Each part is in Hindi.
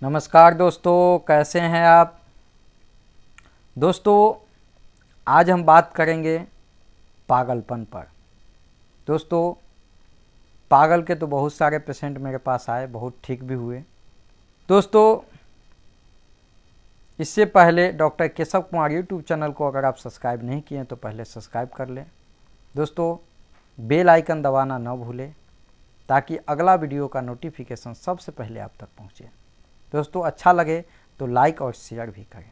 नमस्कार दोस्तों, कैसे हैं आप। दोस्तों, आज हम बात करेंगे पागलपन पर। दोस्तों, पागल के तो बहुत सारे पेशेंट मेरे पास आए, बहुत ठीक भी हुए। दोस्तों, इससे पहले doctor Keshav Kumar YouTube channel को अगर आप सब्सक्राइब नहीं किए तो पहले सब्सक्राइब कर लें। दोस्तों, बेल आइकन दबाना न भूलें ताकि अगला वीडियो का नोटिफिकेशन सबसे पहले आप तक पहुँचे। दोस्तों, अच्छा लगे तो लाइक और शेयर भी करें।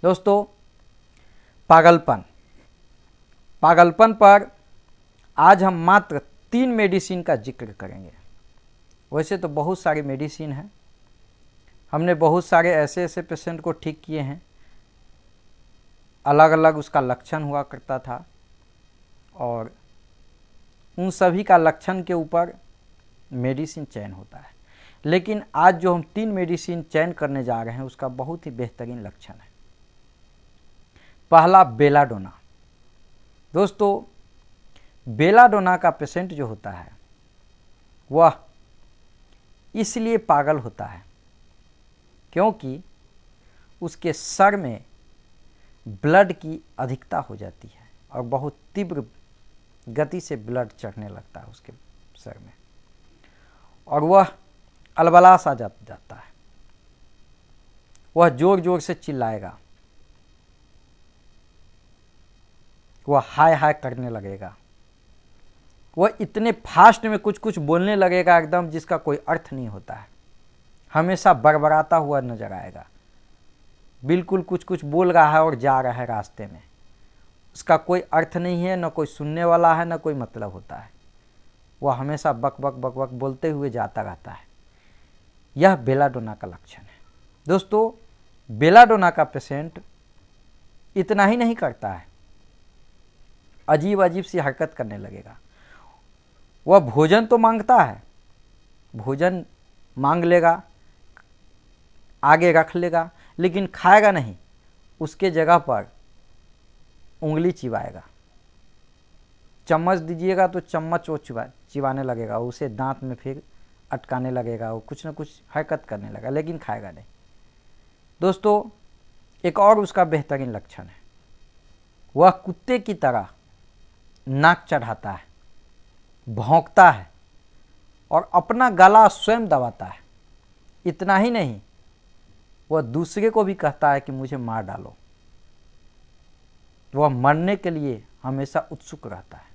दोस्तों, पागलपन पर आज हम मात्र 3 मेडिसिन का जिक्र करेंगे। वैसे तो बहुत सारी मेडिसिन हैं, हमने बहुत सारे ऐसे ऐसे पेशेंट को ठीक किए हैं, अलग अलग उसका लक्षण हुआ करता था और उन सभी का लक्षण के ऊपर मेडिसिन चयन होता है। लेकिन आज जो हम 3 मेडिसिन चयन करने जा रहे हैं उसका बहुत ही बेहतरीन लक्षण है। पहला, बेलाडोना। दोस्तों, बेलाडोना का पेशेंट जो होता है वह इसलिए पागल होता है क्योंकि उसके सर में ब्लड की अधिकता हो जाती है और बहुत तीव्र गति से ब्लड चढ़ने लगता है उसके सर में और वह अलबला सा जाता है। वह जोर जोर से चिल्लाएगा, वह हाय हाय करने लगेगा, वह इतने फास्ट में कुछ कुछ बोलने लगेगा एकदम जिसका कोई अर्थ नहीं होता है। हमेशा बड़बड़ाता हुआ नजर आएगा, बिल्कुल कुछ कुछ बोल रहा है और जा रहा है रास्ते में, उसका कोई अर्थ नहीं है, न कोई सुनने वाला है, न कोई मतलब होता है। वह हमेशा बक बक बक बक बोलते हुए जाता रहता है। यह बेलाडोना का लक्षण है। दोस्तों, बेलाडोना का पेशेंट इतना ही नहीं करता है, अजीब अजीब सी हरकत करने लगेगा। वह भोजन तो मांगता है, भोजन मांग लेगा, आगे रख लेगा, लेकिन खाएगा नहीं, उसके जगह पर उंगली चिबाएगा। चम्मच दीजिएगा तो चम्मच वो चिबाने लगेगा, उसे दांत में फिर अटकाने लगेगा, वो कुछ न कुछ हरकत करने लगेगा, लेकिन खाएगा नहीं। दोस्तों, एक और उसका बेहतरीन लक्षण है, वह कुत्ते की तरह नाक चढ़ाता है, भौंकता है और अपना गला स्वयं दबाता है। इतना ही नहीं, वह दूसरे को भी कहता है कि मुझे मार डालो। वह मरने के लिए हमेशा उत्सुक रहता है।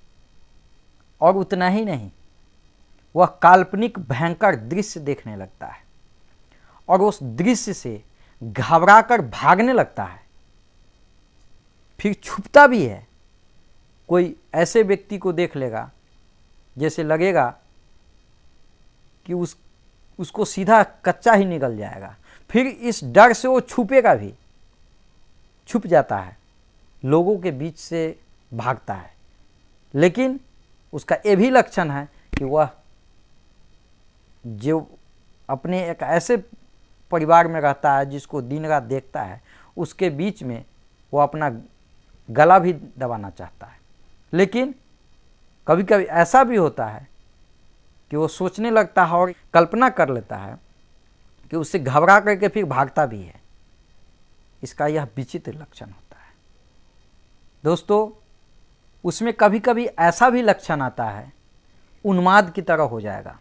और उतना ही नहीं, वह काल्पनिक भयंकर दृश्य देखने लगता है और उस दृश्य से घबराकर भागने लगता है, फिर छुपता भी है। कोई ऐसे व्यक्ति को देख लेगा जैसे लगेगा कि उसको सीधा कच्चा ही निकल जाएगा, फिर इस डर से वो छुपेगा भी, छुप जाता है, लोगों के बीच से भागता है। लेकिन उसका ये भी लक्षण है कि वह जो अपने एक ऐसे परिवार में रहता है जिसको दिन रात देखता है, उसके बीच में वो अपना गला भी दबाना चाहता है। लेकिन कभी कभी ऐसा भी होता है कि वो सोचने लगता है और कल्पना कर लेता है कि उससे घबरा करके फिर भागता भी है। इसका यह विचित्र लक्षण होता है। दोस्तों, उसमें कभी कभी ऐसा भी लक्षण आता है, उन्माद की तरह हो जाएगा,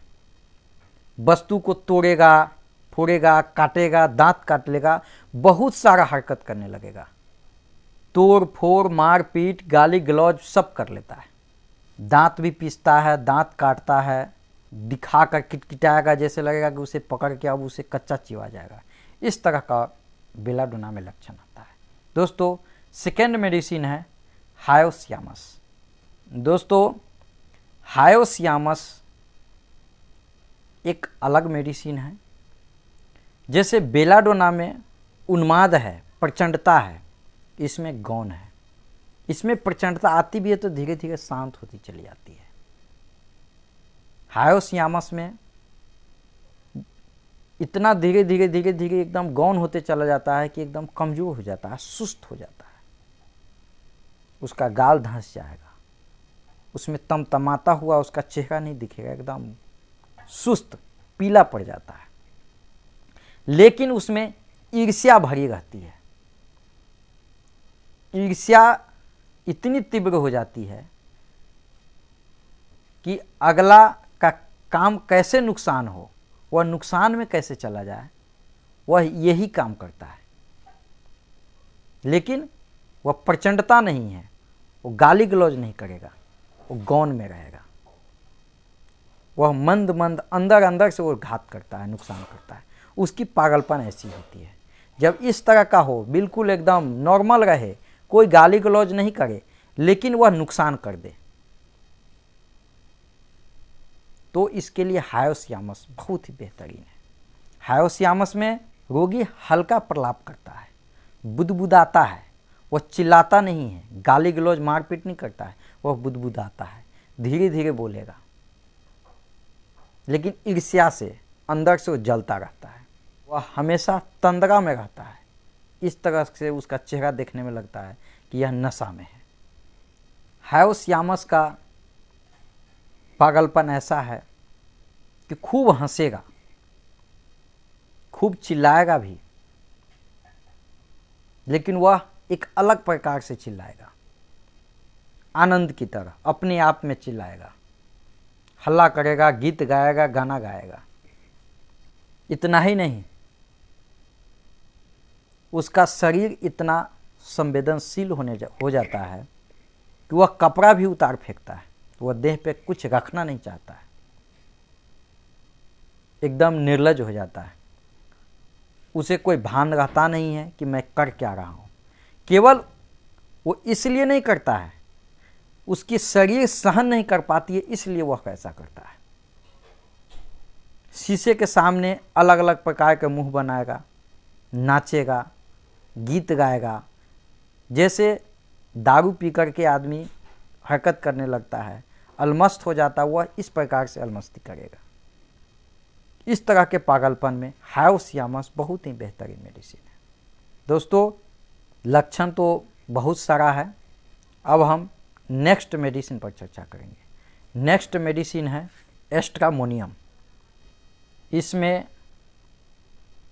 वस्तु को तोड़ेगा, फोड़ेगा, काटेगा, दांत काट लेगा, बहुत सारा हरकत करने लगेगा, तोड़ फोड़, मार पीट, गाली गलौज सब कर लेता है। दांत भी पीसता है, दांत काटता है, दिखा कर किटकिटाएगा, जैसे लगेगा कि उसे पकड़ के अब उसे कच्चा चिवा जाएगा। इस तरह का बेलाडोना में लक्षण आता है। दोस्तों, सेकेंड मेडिसिन है हायोसियामस। दोस्तों, हायोसियामस एक अलग मेडिसिन है। जैसे बेलाडोना में उन्माद है, प्रचंडता है, इसमें गौण है। इसमें प्रचंडता आती भी है तो धीरे धीरे शांत होती चली जाती है। हायोसियामस में इतना धीरे धीरे एकदम गौण होते चला जाता है कि एकदम कमजोर हो जाता है, सुस्त हो जाता है, उसका गाल धंस जाएगा, उसमें तमतमाता हुआ उसका चेहरा नहीं दिखेगा, एकदम सुस्त पीला पड़ जाता है। लेकिन उसमें ईर्ष्या भरी रहती है। ईर्ष्या इतनी तीव्र हो जाती है कि अगला का काम कैसे नुकसान हो, वह नुकसान में कैसे चला जाए, वह यही काम करता है। लेकिन वह प्रचंडता नहीं है, वो गाली गलौज नहीं करेगा, वो गौन में रहेगा। वह मंद मंद अंदर अंदर से वो घात करता है, नुकसान करता है। उसकी पागलपन ऐसी होती है। जब इस तरह का हो, बिल्कुल एकदम नॉर्मल रहे, कोई गाली गलौज नहीं करे, लेकिन वह नुकसान कर दे, तो इसके लिए हायोसियामस बहुत ही बेहतरीन है। हायोसियामस में रोगी हल्का प्रलाप करता है, बुदबुदाता है, वह चिल्लाता नहीं है, गाली गलौज मारपीट नहीं करता है, वह बुदबुदाता है, धीरे धीरे बोलेगा, लेकिन ईर्ष्या से अंदर से वो जलता रहता है। वह हमेशा तंद्रा में रहता है। इस तरह से उसका चेहरा देखने में लगता है कि यह नशा में है। हायोसियामस का पागलपन ऐसा है कि खूब हंसेगा, खूब चिल्लाएगा भी, लेकिन वह एक अलग प्रकार से चिल्लाएगा, आनंद की तरह अपने आप में चिल्लाएगा, हल्ला करेगा, गीत गाएगा, गाना गाएगा। इतना ही नहीं, उसका शरीर इतना संवेदनशील हो जाता है कि वह कपड़ा भी उतार फेंकता है। वह देह पे कुछ रखना नहीं चाहता है, एकदम निर्लज हो जाता है। उसे कोई भान रहता नहीं है कि मैं कर क्या रहा हूँ। केवल वो इसलिए नहीं करता है, उसकी शरीर सहन नहीं कर पाती है, इसलिए वह कैसा करता है। शीशे के सामने अलग अलग प्रकार के मुंह बनाएगा, नाचेगा, गीत गाएगा। जैसे दारू पी करके आदमी हरकत करने लगता है, अलमस्त हो जाता, वह इस प्रकार से अलमस्ती करेगा। इस तरह के पागलपन में हायोसियामस बहुत ही बेहतरीन मेडिसिन है। दोस्तों, लक्षण तो बहुत सारा है। अब हम नेक्स्ट मेडिसिन पर चर्चा करेंगे। नेक्स्ट मेडिसिन है एस्ट्रामोनियम। इसमें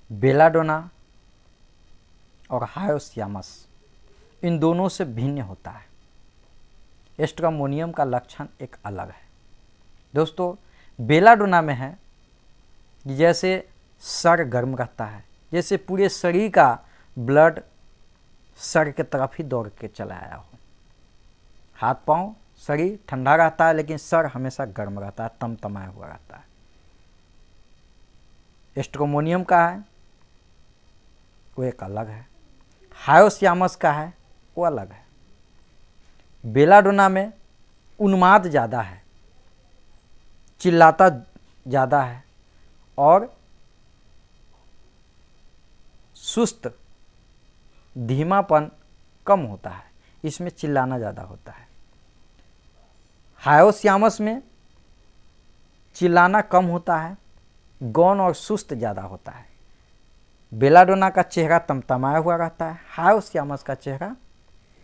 बेलाडोना और हायोसियामस इन दोनों से भिन्न होता है। एस्ट्रामोनियम का लक्षण एक अलग है। दोस्तों, बेलाडोना में है कि जैसे सर गर्म रहता है, जैसे पूरे शरीर का ब्लड सर के तरफ ही दौड़ के चला आया हो। हाथ पांव शरीर ठंडा रहता है, लेकिन सर हमेशा गर्म रहता है, तमतमाया हुआ रहता है। एस्ट्रामोनियम का है वो एक अलग है, हायोसियामस का है वो अलग है। बेलाडोना में उन्माद ज़्यादा है, चिल्लाता ज़्यादा है और सुस्त धीमापन कम होता है। इसमें चिल्लाना ज़्यादा होता है। हायोसियामस में चिल्लाना कम होता है, गौन और सुस्त ज़्यादा होता है। बेलाडोना का चेहरा तमतमाया हुआ रहता है, हायोसियामस का चेहरा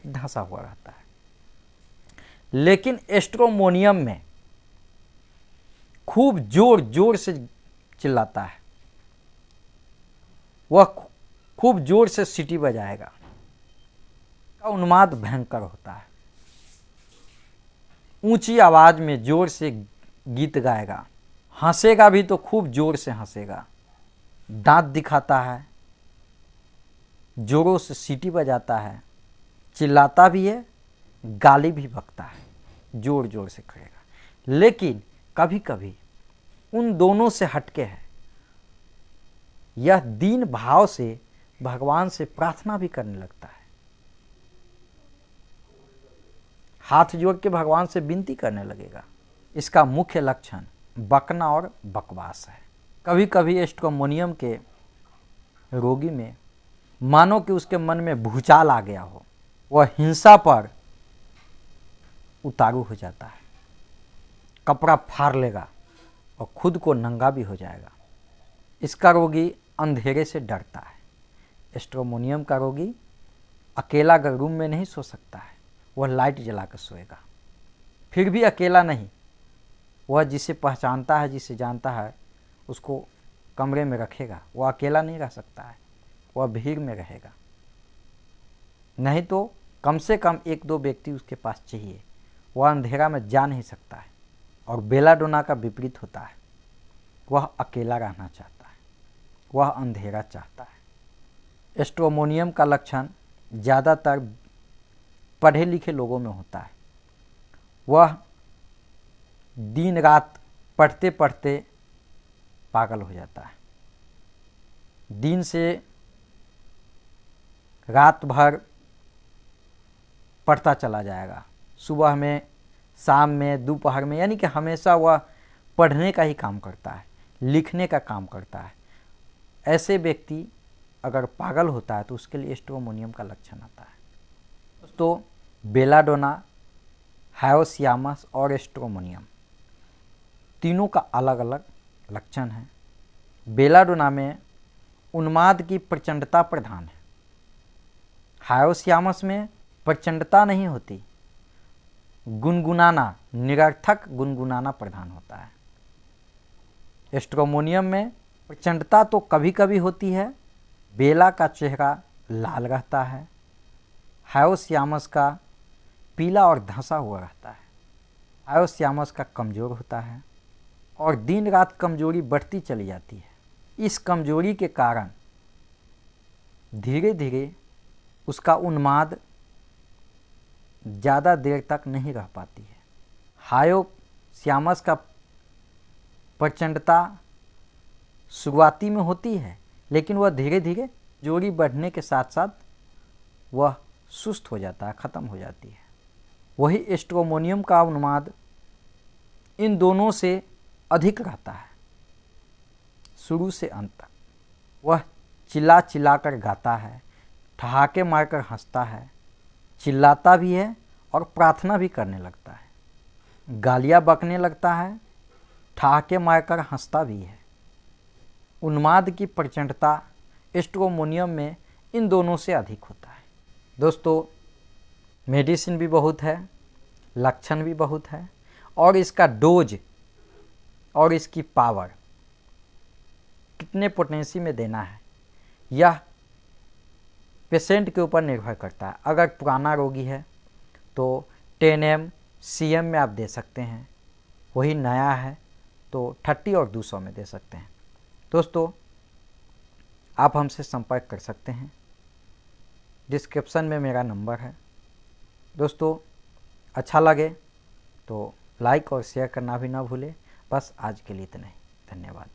धंसा हुआ रहता है। लेकिन एस्ट्रामोनियम में खूब जोर जोर से चिल्लाता है, वह खूब जोर से सीटी बजाएगा, का उन्माद भयंकर होता है। ऊंची आवाज में जोर से गीत गाएगा, हंसेगा भी तो खूब जोर से हंसेगा, दांत दिखाता है, जोरों से सीटी बजाता है, चिल्लाता भी है, गाली भी बकता है, जोर जोर से करेगा। लेकिन कभी कभी उन दोनों से हटके है, यह दीन भाव से भगवान से प्रार्थना भी करने लगता है, हाथ जोड़ के भगवान से विनती करने लगेगा। इसका मुख्य लक्षण बकना और बकवास है। कभी कभी एस्ट्रामोनियम के रोगी में मानो कि उसके मन में भूचाल आ गया हो, वह हिंसा पर उतारू हो जाता है, कपड़ा फाड़ लेगा और खुद को नंगा भी हो जाएगा। इसका रोगी अंधेरे से डरता है। एस्ट्रामोनियम का रोगी अकेला अगर रूम में नहीं सो सकता है, वह लाइट जला कर सोएगा। फिर भी अकेला नहीं, वह जिसे पहचानता है, जिसे जानता है, उसको कमरे में रखेगा, वो अकेला नहीं रह सकता है, वह भीड़ में रहेगा। नहीं तो कम से कम 1-2 व्यक्ति उसके पास चाहिए। वह अंधेरा में जा नहीं सकता है। और बेलाडोना का विपरीत होता है, वह अकेला रहना चाहता है, वह अंधेरा चाहता है। स्ट्रोमोनियम का लक्षण ज़्यादातर पढ़े लिखे लोगों में होता है। वह दिन रात पढ़ते पढ़ते पागल हो जाता है। दिन से रात भर पढ़ता चला जाएगा, सुबह में, शाम में, दोपहर में, यानी कि हमेशा वह पढ़ने का ही काम करता है, लिखने का काम करता है। ऐसे व्यक्ति अगर पागल होता है तो उसके लिए स्ट्रोमोनियम का लक्षण आता है। तो बेलाडोना, हायोसियामस और स्ट्रोमोनियम तीनों का अलग अलग लक्षण है। बेलाडोना में उन्माद की प्रचंडता प्रधान है। हायोसियामस में प्रचंडता नहीं होती, गुनगुनाना, निरर्थक गुनगुनाना प्रधान होता है। स्ट्रोमोनियम में प्रचंडता तो कभी कभी होती है, बेला का चेहरा लाल रहता है, हायोसियामस का पीला और धंसा हुआ रहता है। हायोसियामस का कमज़ोर होता है और दिन रात कमजोरी बढ़ती चली जाती है। इस कमजोरी के कारण धीरे धीरे उसका उन्माद ज़्यादा देर तक नहीं रह पाती है। हायोसियामस का प्रचंडता शुरुआती में होती है, लेकिन वह धीरे धीरे जोड़ी बढ़ने के साथ साथ वह सुस्त हो जाता है, ख़त्म हो जाती है। वही स्ट्रोमोनियम का उन्माद इन दोनों से अधिक रहता है। शुरू से अंत तक वह चिल्ला चिल्ला कर गाता है, ठहाके मारकर हंसता है, चिल्लाता भी है और प्रार्थना भी करने लगता है, गालियाँ बकने लगता है, ठहाके मारकर हंसता भी है। उन्माद की प्रचंडता स्ट्रोमोनियम में इन दोनों से अधिक होता है। दोस्तों, मेडिसिन भी बहुत है, लक्षण भी बहुत है, और इसका डोज और इसकी पावर कितने पोटेंसी में देना है यह पेशेंट के ऊपर निर्भर करता है। अगर पुराना रोगी है तो 10 mg CM में आप दे सकते हैं, वही नया है तो 30 और 200 में दे सकते हैं। दोस्तों, आप हमसे संपर्क कर सकते हैं, डिस्क्रिप्शन में मेरा नंबर है। दोस्तों, अच्छा लगे तो लाइक और शेयर करना भी ना भूलें। बस आज के लिए इतना ही, धन्यवाद।